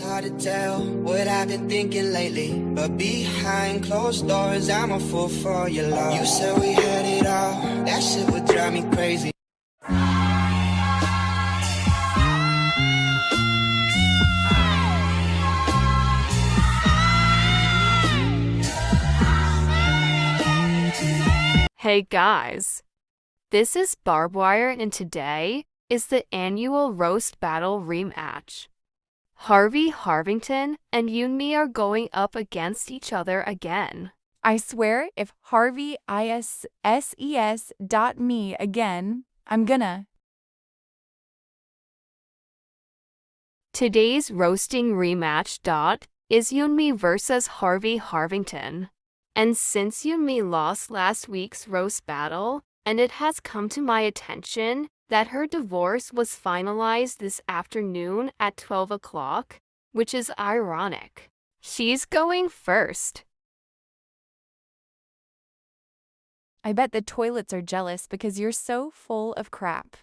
hard to tell what I've been thinking lately, but behind closed doors, I'm a fool for your love. You said we had it all, that shit would drive me crazy. Hey guys, this is Barbed Wire and today is the annual roast battle rematch. Harvington and Eun-mi are going up against each other again. I swear if Harvey ISSES.me again, I'm gonna. Today's roasting rematch is Eun-mi versus Harvington. And since Eun-mi lost last week's roast battle, and it has come to my attention that her divorce was finalized this afternoon at 12 o'clock, which is ironic. She's going first. I bet the toilets are jealous because you're so full of crap.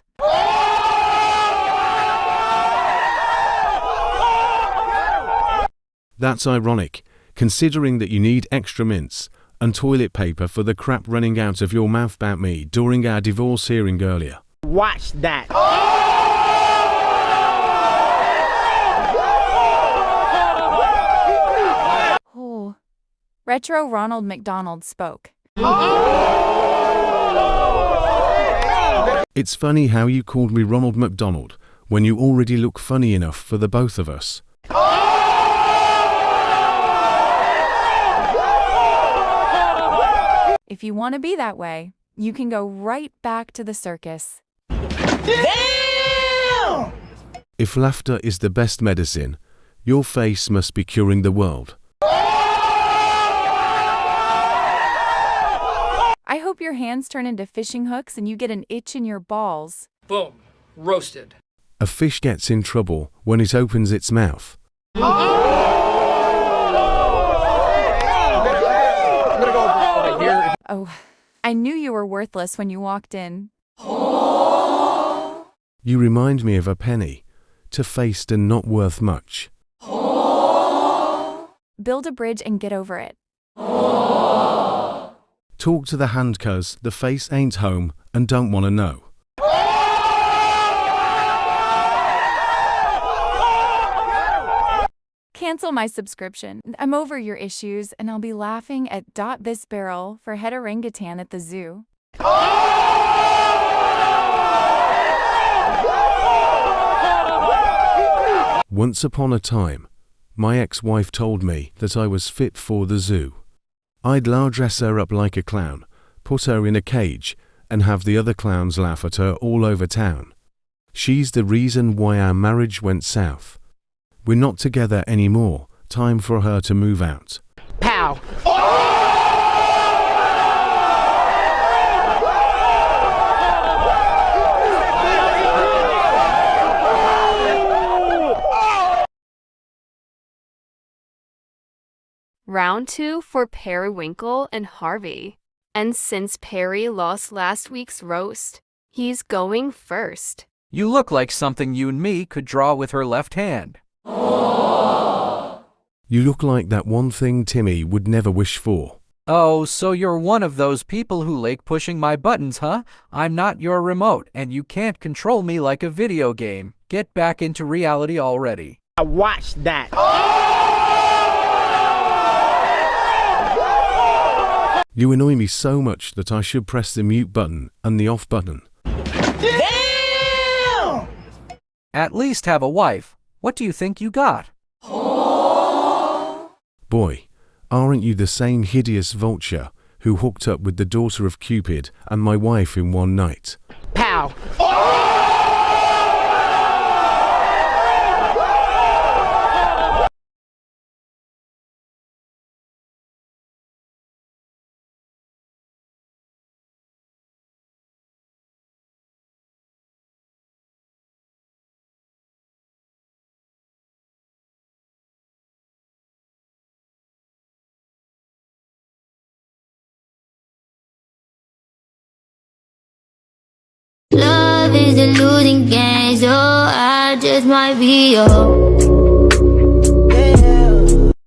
That's ironic, considering that you need extra mints and toilet paper for the crap running out of your mouth about me during our divorce hearing earlier. Watch that. Oh, Retro Ronald McDonald spoke. It's funny how you called me Ronald McDonald when you already look funny enough for the both of us. If you want to be that way, you can go right back to the circus. Damn! If laughter is the best medicine, your face must be curing the world. I hope your hands turn into fishing hooks and you get an itch in your balls. Boom. Roasted. A fish gets in trouble when it opens its mouth. Oh, I knew you were worthless when you walked in. You remind me of a penny, two-faced and not worth much. Build a bridge and get over it. Talk to the hand 'cause the face ain't home and don't want to know. Cancel my subscription. I'm over your issues and I'll be laughing at this barrel for head orangutan at the zoo. Once upon a time, my ex-wife told me that I was fit for the zoo. I'd dress her up like a clown, put her in a cage, and have the other clowns laugh at her all over town. She's the reason why our marriage went south. We're not together anymore. Time for her to move out. Pow! Round 2 for Periwinkle and Harvey. And since Perry lost last week's roast, he's going first. You look like something Eun-mi could draw with her left hand. You look like that one thing Timmy would never wish for. Oh, so you're one of those people who like pushing my buttons, huh? I'm not your remote, and you can't control me like a video game. Get back into reality already. Watch that. You annoy me so much that I should press the mute button and the off button. Damn! At least have a wife. What do you think you got? Boy, aren't you the same hideous vulture who hooked up with the daughter of Cupid and my wife in one night? Pow! Love is a losing game, so I just might be your